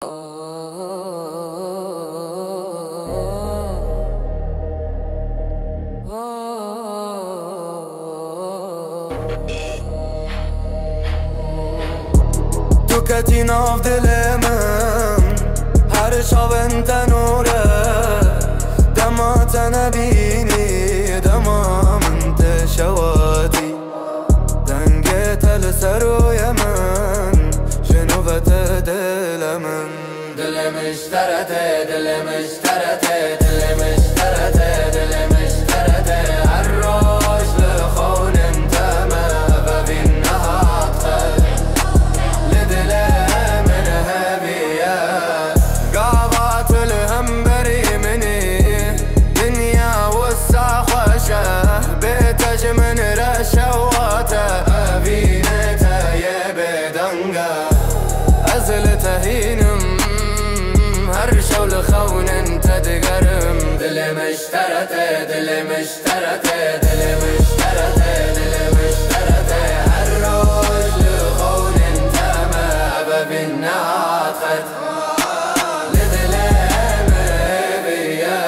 تو کتی ناف دل من هر شب انت نوره دمات نبینی دمام انت شواتي دنگه تل سروی من جنوبت دل من دل مشترته دل مشترته دل مشترته دل مشترته عراش لخون انت ما ببین نهاقتل لدل من هبيه قابات الهم بري مني دنيا وسع خوشه بيتج من رشواته ابينته يبدنقه ازل تهينم هرشو لخون انت تقرم دل مشترته دل مشترته دل مشترته دل مشترته هالروش لخون انت ما ببين ناقت لدل مبيه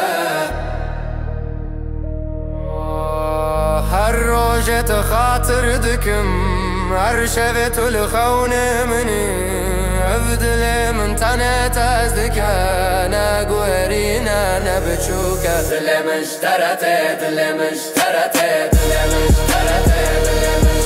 هالروش تخاطر دكم عرشفت الخون مني ابدل من تنت ازدك انا قويرينا نبتشوكا دل مشترته دل مشترته دل مشترته دل مشترته